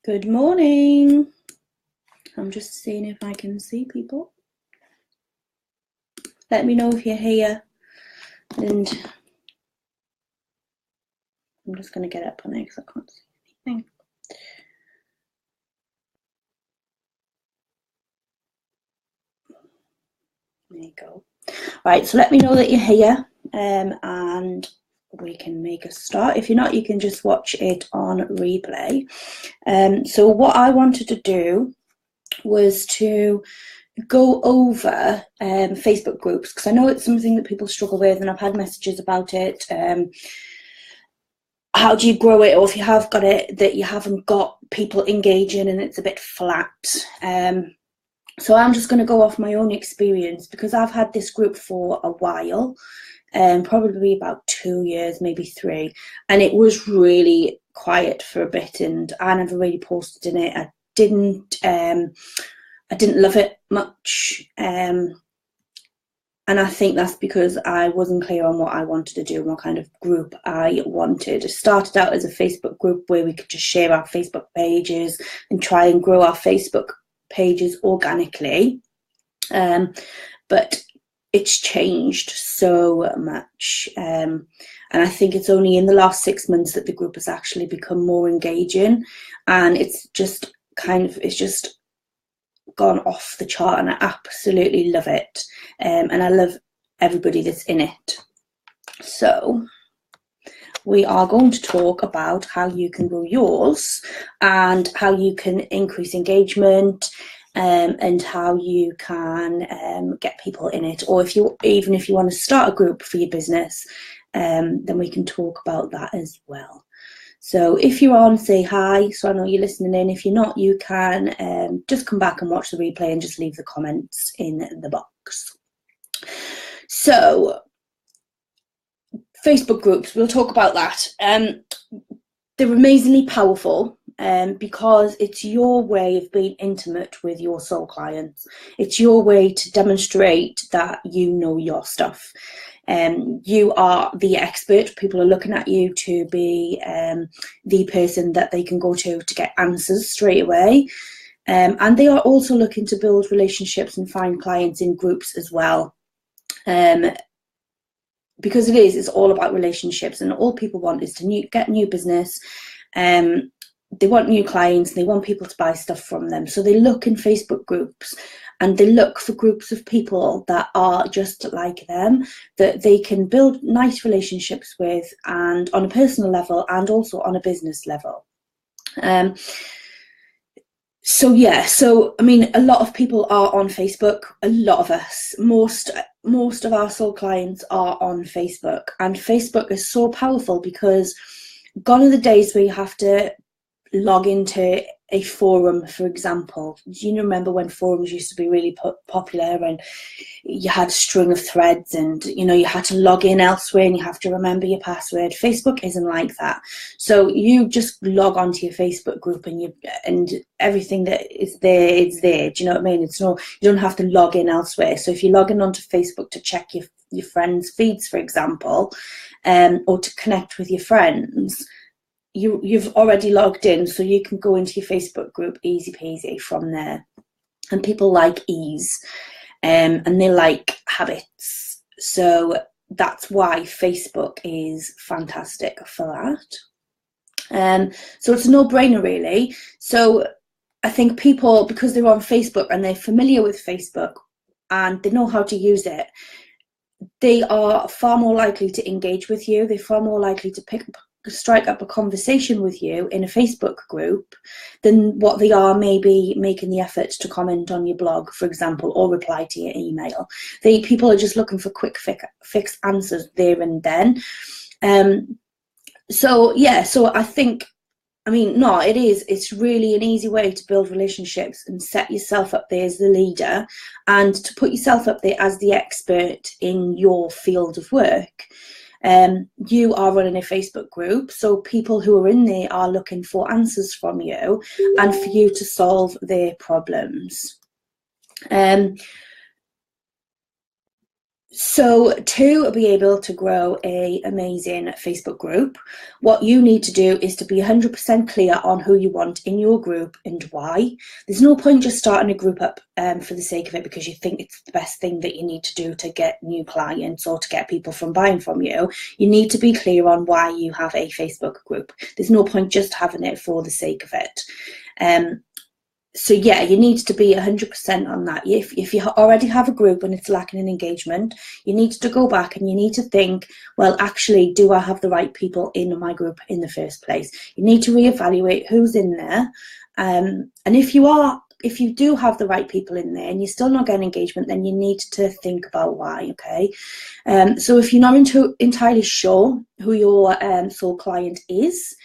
Good morning. I'm just seeing if I can see people. Let me know if you're here. And I'm just going to get up on it because I can't see anything. There you go. Right, so let me know that you're here and we can make a start. If you're not, you can just watch it on replay. So what I wanted to do was to go over Facebook groups, because I know it's something that people struggle with, and I've had messages about it. How do you grow it, or if you have got it, that you haven't got people engaging and it's a bit flat. So I'm just going to go off my own experience, because I've had this group for a while, probably about 2 years, maybe 3, and it was really quiet for a bit, and I never really posted in it. I didn't love it much, and I think that's because I wasn't clear on what I wanted to do and what kind of group I wanted. It started out as a Facebook group where we could just share our Facebook pages and try and grow our Facebook pages organically, but it's changed so much, and I think it's only in the last 6 months that the group has actually become more engaging, and it's just gone off the chart, and I absolutely love it, and I love everybody that's in it. So we are going to talk about how you can grow yours and how you can increase engagement, and how you can get people in it, or even if you want to start a group for your business, then we can talk about that as well. So if you're on, say hi, so I know you're listening in. If you're not, you can just come back and watch the replay and just leave the comments in the box. So Facebook groups, we'll talk about that. They're amazingly powerful, because it's your way of being intimate with your soul clients. It's your way to demonstrate that you know your stuff. You are the expert. People are looking at you to be the person that they can go to get answers straight away. And they are also looking to build relationships and find clients in groups as well. Because it's all about relationships, and all people want is to get new business. They want new clients, and they want people to buy stuff from them. So they look in Facebook groups, and they look for groups of people that are just like them, that they can build nice relationships with, and on a personal level and also on a business level. So I mean, a lot of people are on Facebook. A lot of us, most of our soul clients are on Facebook, and Facebook is so powerful because gone are the days where you have to log into a forum, for example. Do you remember when forums used to be really popular, and you had a string of threads, and you had to log in elsewhere and you have to remember your password? Facebook isn't like that. So you just log onto your Facebook group, and everything that is there, it's there. Do you know what I mean? You don't have to log in elsewhere. So if you're logging onto Facebook to check your friends' feeds, for example, or to connect with your friends, you've already logged in, so you can go into your Facebook group easy peasy from there. And people like ease, and they like habits, so that's why Facebook is fantastic for that. So it's a no-brainer, really. So I think people, because they're on Facebook and they're familiar with Facebook and they know how to use it, they are far more likely to engage with you. They're far more likely to strike up a conversation with you in a Facebook group than what they are maybe making the effort to comment on your blog, for example, or reply to your email. People are just looking for quick fix answers there and then. So I think, it's really an easy way to build relationships and set yourself up there as the leader, and to put yourself up there as the expert in your field of work. You are running a Facebook group, so people who are in there are looking for answers from you and for you to solve their problems. So to be able to grow an amazing Facebook group, what you need to do is to be 100% clear on who you want in your group and why. There's no point just starting a group up for the sake of it because you think it's the best thing that you need to do to get new clients or to get people from buying from you. You need to be clear on why you have a Facebook group. There's no point just having it for the sake of it. So yeah, you need to be 100% on that. If you already have a group and it's lacking in engagement, you need to go back and you need to think, well, actually, do I have the right people in my group in the first place? You need to reevaluate who's in there. And if you do have the right people in there and you're still not getting engagement, then you need to think about why, okay? So if you're not entirely sure who your soul client is,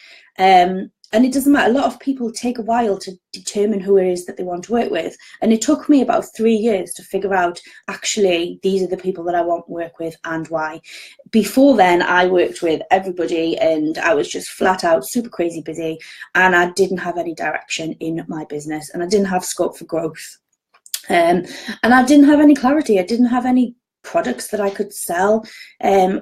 and it doesn't matter, a lot of people take a while to determine who it is that they want to work with. And it took me about 3 years to figure out, actually, these are the people that I want to work with and why. Before then, I worked with everybody and I was just flat out super crazy busy and I didn't have any direction in my business and I didn't have scope for growth. And I didn't have any clarity. I didn't have any products that I could sell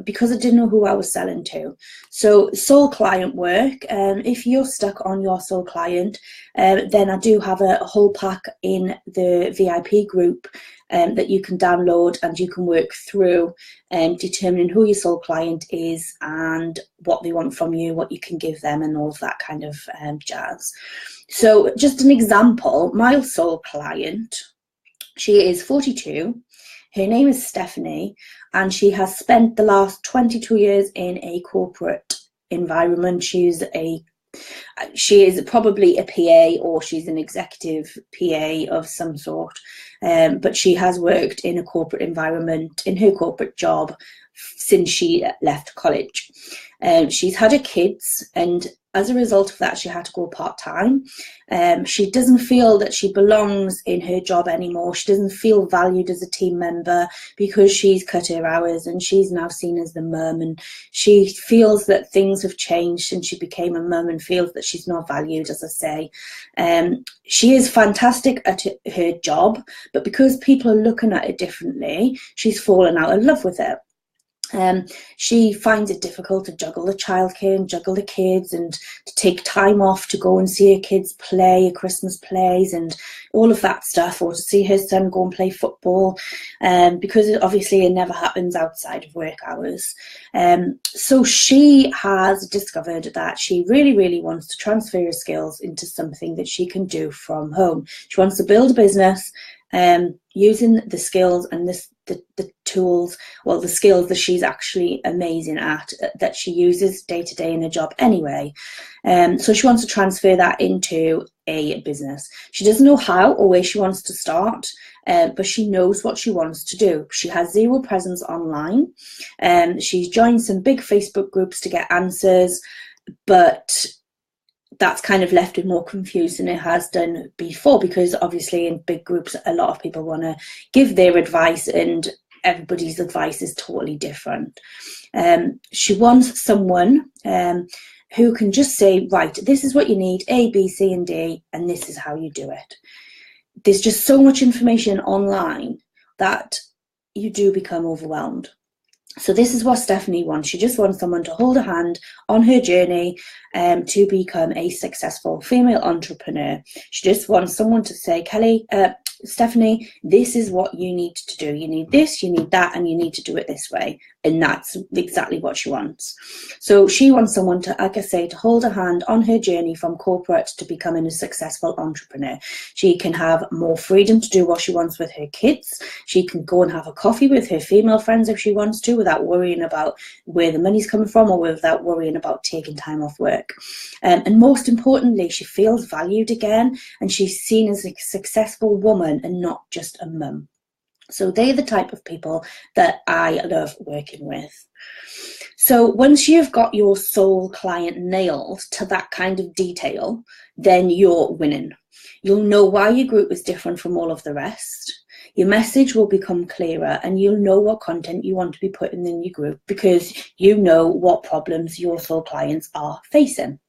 because I didn't know who I was selling to. So soul client work, if you're stuck on your soul client, then I do have a whole pack in the VIP group that you can download and you can work through determining who your soul client is and what they want from you, what you can give them and all of that kind of jazz. So just an example, my soul client, she is 42. Her name is Stephanie, and she has spent the last 22 years in a corporate environment. She is probably a PA or she's an executive PA of some sort, but she has worked in a corporate environment in her corporate job since she left college. She's had her kids, and as a result of that, she had to go part-time. She doesn't feel that she belongs in her job anymore. She doesn't feel valued as a team member because she's cut her hours and she's now seen as the mum, and she feels that things have changed since she became a mum and feels that she's not valued, as I say. She is fantastic at her job, but because people are looking at it differently, she's fallen out of love with it. She finds it difficult to juggle the childcare and juggle the kids and to take time off to go and see her kids play Christmas plays and all of that stuff, or to see her son go and play football, because obviously it never happens outside of work hours. So she has discovered that she really, really wants to transfer her skills into something that she can do from home. She wants to build a business using the skills and the tools, well, the skills that she's actually amazing at, that she uses day to day in her job anyway. So she wants to transfer that into a business. She doesn't know how or where she wants to start, but she knows what she wants to do. She has zero presence online. She's joined some big Facebook groups to get answers, but that's kind of left her more confused than it has done before, because obviously in big groups a lot of people want to give their advice and everybody's advice is totally different. She wants someone who can just say, right, this is what you need, A, B, C and D, and this is how you do it. There's just so much information online that you do become overwhelmed. So this is what Stephanie wants. She just wants someone to hold her hand on her journey to become a successful female entrepreneur. She just wants someone to say, Stephanie, this is what you need to do. You need this, you need that, and you need to do it this way. And that's exactly what she wants. So she wants someone to, like I say, to hold her hand on her journey from corporate to becoming a successful entrepreneur. She can have more freedom to do what she wants with her kids. She can go and have a coffee with her female friends if she wants to, without worrying about where the money's coming from or without worrying about taking time off work. And most importantly, she feels valued again, and she's seen as a successful woman and not just a mum. So they're the type of people that I love working with. So once you've got your soul client nailed to that kind of detail, then you're winning. You'll know why your group is different from all of the rest. Your message will become clearer and you'll know what content you want to be putting in your group, because you know what problems your soul clients are facing.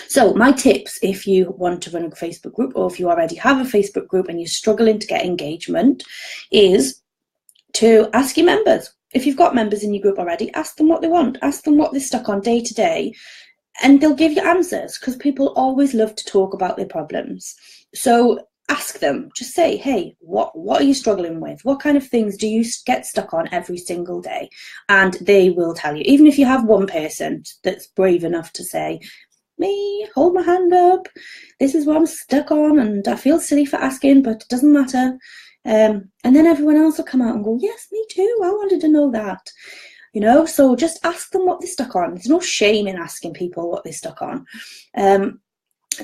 So my tips, if you want to run a Facebook group, or if you already have a Facebook group and you're struggling to get engagement, is to ask your members. If you've got members in your group already, ask them what they want. Ask them what they're stuck on day to day, and they'll give you answers, because people always love to talk about their problems. So ask them, just say, hey, what are you struggling with? What kind of things do you get stuck on every single day? And they will tell you. Even if you have one person that's brave enough to say, me, hold my hand up, this is what I'm stuck on, and I feel silly for asking, but it doesn't matter. And then everyone else will come out and go, yes, me too, I wanted to know that. You know, so just ask them what they're stuck on. There's no shame in asking people what they're stuck on.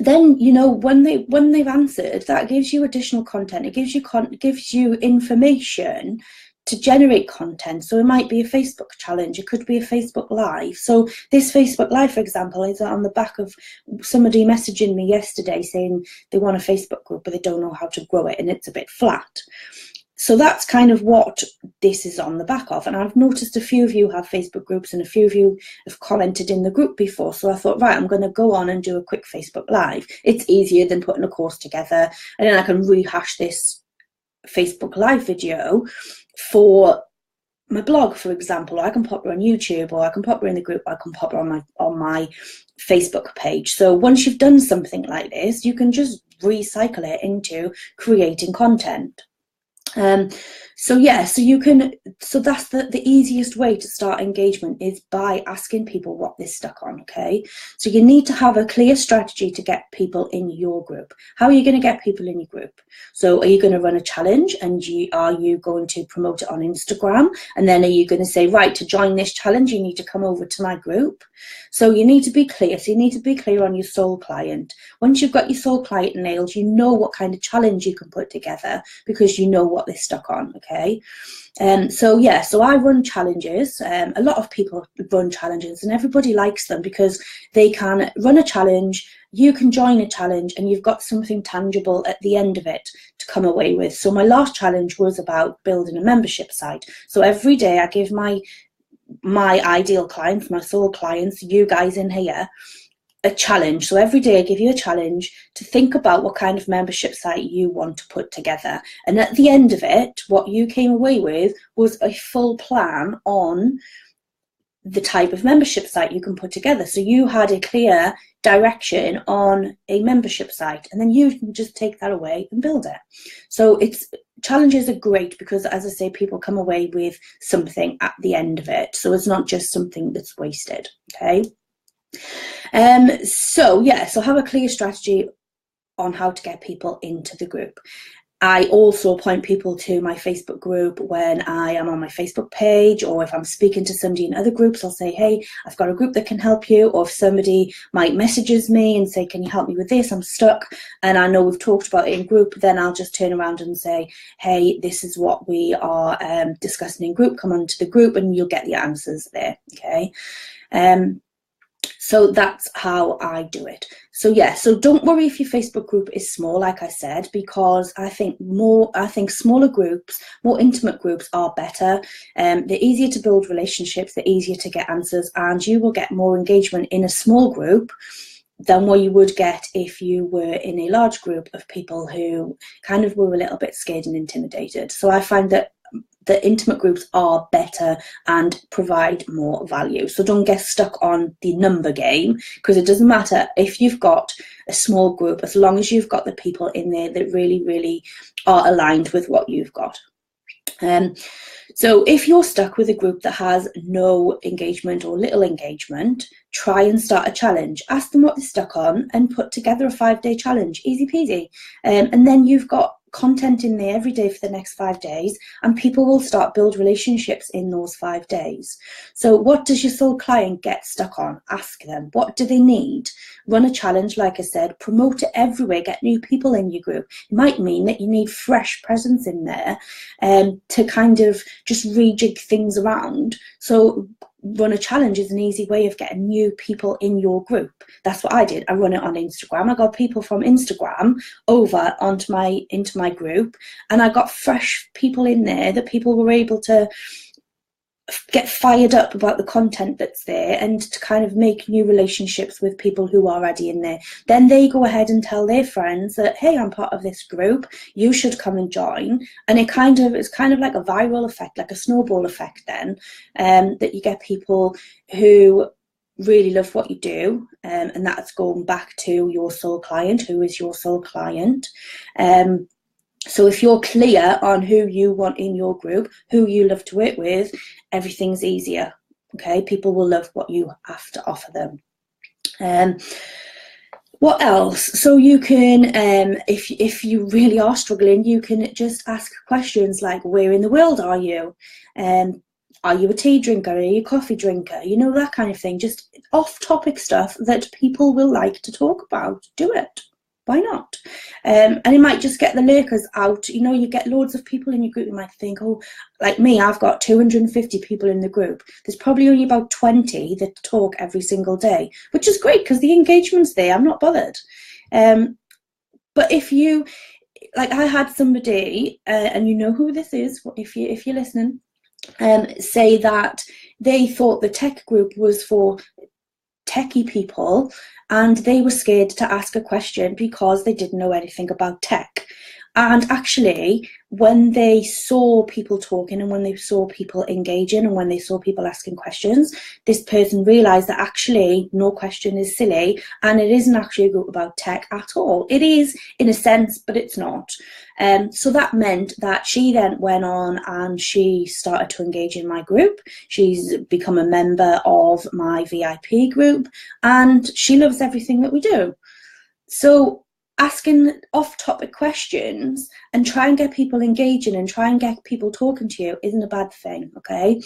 Then, you know, when they've answered, that gives you additional content. It gives you information to generate content. So it might be a Facebook challenge, it could be a Facebook Live. So this Facebook Live, for example, is on the back of somebody messaging me yesterday saying they want a Facebook group, but they don't know how to grow it and it's a bit flat. So that's kind of what this is on the back of. And I've noticed a few of you have Facebook groups and a few of you have commented in the group before. So I thought, right, I'm going to go on and do a quick Facebook Live. It's easier than putting a course together. And then I can rehash this Facebook Live video for my blog, for example. Or I can pop her on YouTube, or I can pop her in the group, or I can pop her on my Facebook page. So once you've done something like this, you can just recycle it into creating content. So that's the easiest way to start engagement, is by asking people what they're stuck on. Okay, so you need to have a clear strategy to get people in your group. How are you going to get people in your group? So are you going to run a challenge, and are you going to promote it on Instagram? And then are you going to say, right, to join this challenge you need to come over to my group? So you need to be clear. So you need to be clear on your soul client. Once you've got your soul client nailed, you know what kind of challenge you can put together, because you know what they're stuck on. Okay, so I run challenges. A lot of people run challenges, and everybody likes them because they can run a challenge, you can join a challenge, and you've got something tangible at the end of it to come away with. So my last challenge was about building a membership site. So every day I give my ideal clients, my soul clients, you guys in here, a challenge. So every day I give you a challenge to think about what kind of membership site you want to put together. And at the end of it, what you came away with was a full plan on the type of membership site you can put together. So you had a clear direction on a membership site, and then you can just take that away and build it. So challenges are great because, as I say, people come away with something at the end of it. So it's not just something that's wasted. Okay. So have a clear strategy on how to get people into the group. I also point people to my Facebook group when I am on my Facebook page, or if I'm speaking to somebody in other groups, I'll say, hey, I've got a group that can help you. Or if somebody might messages me and say, can you help me with this? I'm stuck and I know we've talked about it in group, then I'll just turn around and say, hey, this is what we are discussing in group. Come on to the group and you'll get the answers there. Okay. So that's how I do it. So don't worry if your Facebook group is small, like I said, because I think smaller groups, more intimate groups are better. They're easier to build relationships, they're easier to get answers, and you will get more engagement in a small group than what you would get if you were in a large group of people who kind of were a little bit scared and intimidated. So I find that the intimate groups are better and provide more value. So don't get stuck on the number game, because it doesn't matter if you've got a small group, as long as you've got the people in there that really, really are aligned with what you've got. So if you're stuck with a group that has no engagement or little engagement, try and start a challenge. Ask them what they're stuck on and put together a 5-day challenge. Easy peasy. And then you've got content in there every day for the next 5 days, and people will start build relationships in those 5 days. So what does your soul client get stuck on? Ask them, what do they need? Run a challenge, like I said, promote it everywhere, get new people in your group. It might mean that you need fresh presence in there to kind of just rejig things around. So run a challenge is an easy way of getting new people in your group. That's what I did. I run it on Instagram. I got people from Instagram over into my group, and I got fresh people in there that people were able to get fired up about the content that's there and to kind of make new relationships with people who are already in there. Then they go ahead and tell their friends that, hey, I'm part of this group, you should come and join. And it's kind of like a viral effect, like a snowball effect then, that you get people who really love what you do, and that's going back to your soul client. Who is your soul client? So if you're clear on who you want in your group, who you love to work with, everything's easier. Okay, people will love what you have to offer them. What else? So you can, if you really are struggling, you can just ask questions like, where in the world are you? Are you a tea drinker? Are you a coffee drinker? You know, that kind of thing. Just off-topic stuff that people will like to talk about. Do it. Why not? And it might just get the lurkers out. You know, you get loads of people in your group. You might think, oh, like me, I've got 250 people in the group. There's probably only about 20 that talk every single day, which is great because the engagement's there. I'm not bothered. But if you, like I had somebody, and you know who this is, if you're listening, say that they thought the tech group was for techie people and they were scared to ask a question because they didn't know anything about tech. And actually, when they saw people talking and when they saw people engaging and when they saw people asking questions, this person realised that actually no question is silly and it isn't actually a group about tech at all. It is in a sense, but it's not. So that meant that she then went on and she started to engage in my group. She's become a member of my VIP group and she loves everything that we do. So asking off-topic questions and try and get people engaging and try and get people talking to you isn't a bad thing, okay?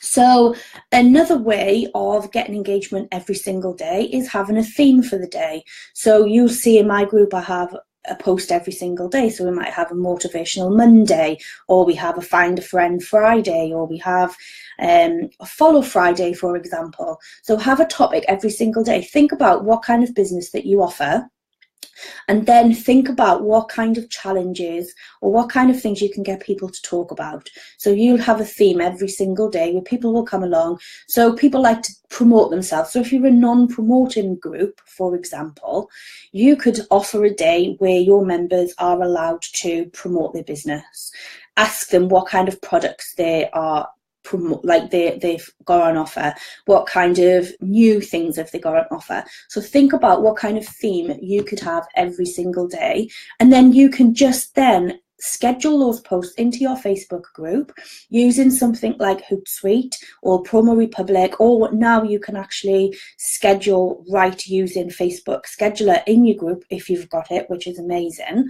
So another way of getting engagement every single day is having a theme for the day. So you'll see in my group I have a post every single day. So we might have a motivational Monday, or we have a find a friend Friday, or we have a follow Friday, for example. So have a topic every single day. Think about what kind of business that you offer, and then think about what kind of challenges or what kind of things you can get people to talk about. So you'll have a theme every single day where people will come along. So people like to promote themselves. So if you're a non-promoting group, for example, you could offer a day where your members are allowed to promote their business. Ask them what kind of products they are they've got on offer, what kind of new things have they got on offer. So think about what kind of theme you could have every single day, and then you can just then schedule those posts into your Facebook group using something like Hootsuite or Promo Republic, or now you can actually schedule right using Facebook Scheduler in your group if you've got it, which is amazing.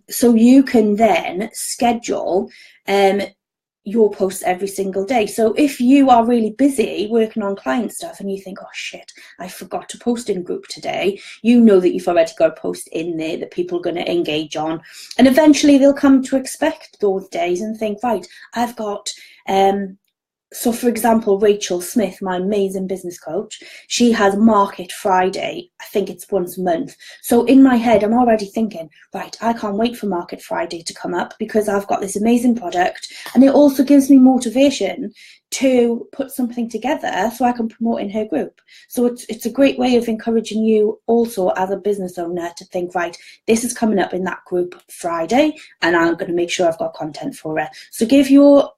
So you can then schedule your posts every single day. So if you are really busy working on client stuff and you think, oh shit, I forgot to post in group today, you know that you've already got a post in there that people are going to engage on, and eventually they'll come to expect those days and think, right, I've got so for example, Rachel Smith, my amazing business coach, she has Market Friday. I think it's once a month. So in my head, I'm already thinking, right, I can't wait for Market Friday to come up because I've got this amazing product. And it also gives me motivation to put something together so I can promote in her group. So it's a great way of encouraging you also as a business owner to think, right, this is coming up in that group Friday and I'm going to make sure I've got content for it. So give your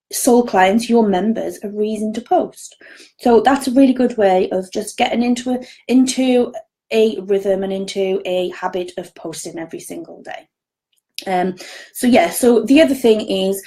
soul clients, your members, a reason to post. So that's a really good way of just getting into a rhythm and into a habit of posting every single day. So the other thing is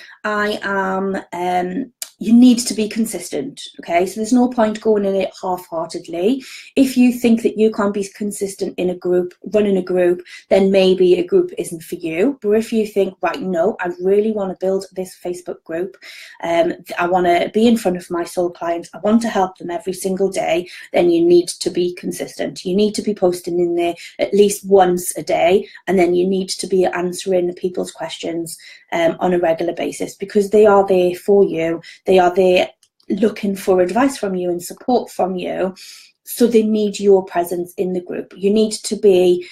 you need to be consistent, okay? So there's no point going in it half-heartedly. If you think that you can't be consistent in a group, running a group, then maybe a group isn't for you. But if you think, right, no, I really want to build this Facebook group, I want to be in front of my soul clients, I want to help them every single day, then you need to be consistent. You need to be posting in there at least once a day, and then you need to be answering people's questions on a regular basis, because they are there for you. They are there looking for advice from you and support from you. So they need your presence in the group. You need to be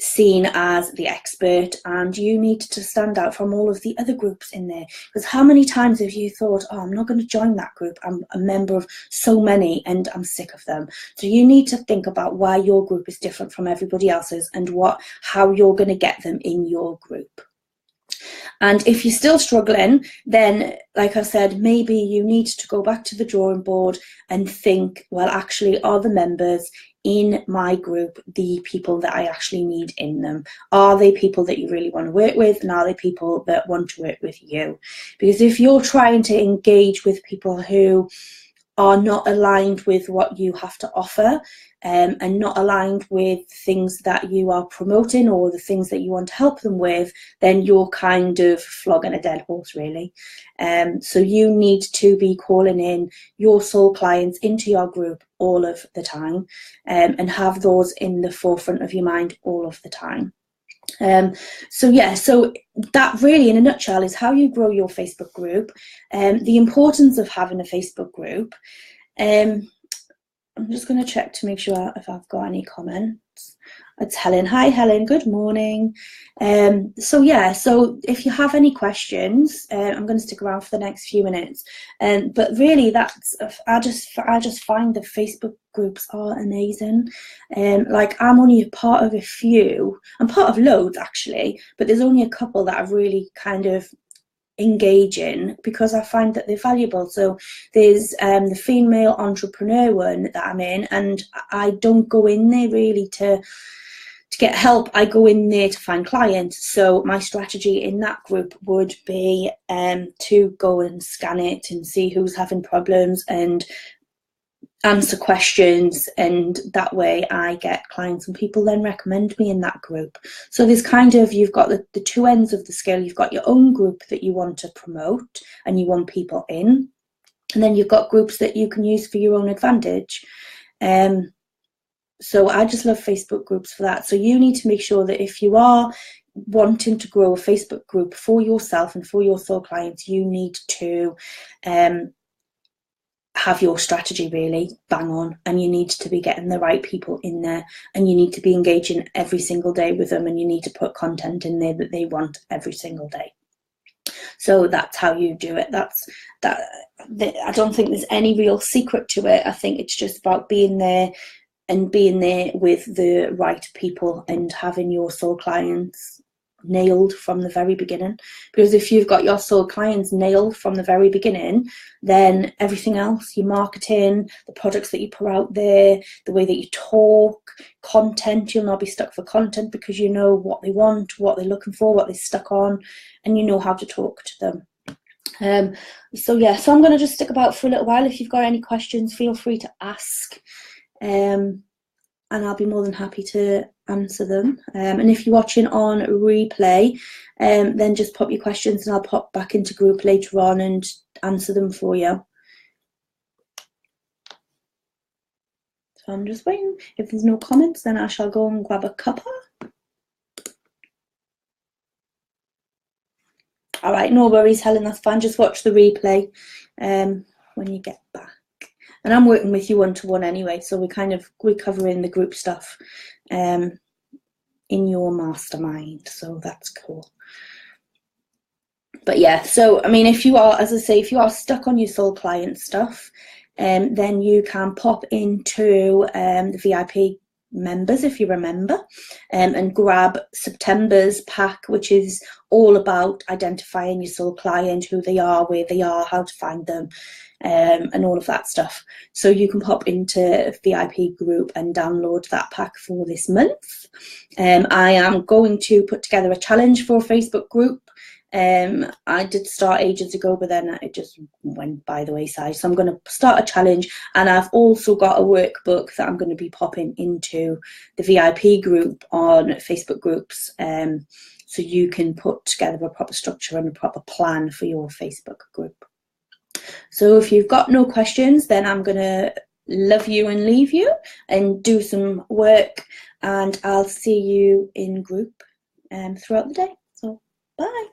seen as the expert, and you need to stand out from all of the other groups in there. Because how many times have you thought, oh, I'm not going to join that group, I'm a member of so many and I'm sick of them. So you need to think about why your group is different from everybody else's and how you're going to get them in your group. And if you're still struggling, then, like I said, maybe you need to go back to the drawing board and think, well, actually, are the members in my group the people that I actually need in them? Are they people that you really want to work with, and are they people that want to work with you? Because if you're trying to engage with people who are not aligned with what you have to offer, and not aligned with things that you are promoting or the things that you want to help them with, then you're kind of flogging a dead horse, really. So you need to be calling in your soul clients into your group all of the time, and have those in the forefront of your mind all of the time. So that really, in a nutshell, is how you grow your Facebook group, the importance of having a Facebook group. I'm just going to check to make sure if I've got any comments. It's Helen. Hi, Helen. Good morning. So if you have any questions, I'm going to stick around for the next few minutes. But really, I just find that Facebook groups are amazing. Like, I'm only a part of a few. I'm part of loads, actually, but there's only a couple that I've really kind of engaging because I find that they're valuable. So there's the female entrepreneur one that I'm in, and I don't go in there really to get help. I go in there to find clients. So my strategy in that group would be to go and scan it and see who's having problems and answer questions, and that way I get clients and people then recommend me in that group. So there's kind of, you've got the two ends of the scale. You've got your own group that you want to promote and you want people in, and then you've got groups that you can use for your own advantage. So I just love Facebook groups for that. So you need to make sure that if you are wanting to grow a Facebook group for yourself and for your soul clients, you need to have your strategy really bang on, and you need to be getting the right people in there, and you need to be engaging every single day with them, and you need to put content in there that they want every single day. So that's how you do it. I don't think there's any real secret to it. I think it's just about being there and being there with the right people and having your soul clients nailed from the very beginning. Because if you've got your soul clients nailed from the very beginning, then everything else, your marketing, the products that you put out there, the way that you talk, content, you'll not be stuck for content because you know what they want, what they're looking for, what they're stuck on, and you know how to talk to them. So I'm going to just stick about for a little while. If you've got any questions, feel free to ask, and I'll be more than happy to answer them. And if you're watching on replay, then just pop your questions and I'll pop back into group later on and answer them for you. So I'm just waiting. If there's no comments, then I shall go and grab a cuppa. All right, no worries, Helen, that's fine. Just watch the replay when you get back. And I'm working with you one-to-one anyway, so we're covering the group stuff in your mastermind, so that's cool. But yeah, so I mean, if you are, as I say, if you are stuck on your soul client stuff, then you can pop into the VIP members, if you remember, and grab September's pack, which is all about identifying your soul client, who they are, where they are, how to find them, and all of that stuff. So you can pop into a VIP group and download that pack for this month. I am going to put together a challenge for a Facebook group. I did start ages ago, but then it just went by the wayside. So I'm going to start a challenge, and I've also got a workbook that I'm going to be popping into the VIP group on Facebook groups, so you can put together a proper structure and a proper plan for your Facebook group. So if you've got no questions, then I'm going to love you and leave you and do some work, and I'll see you in group throughout the day. So bye.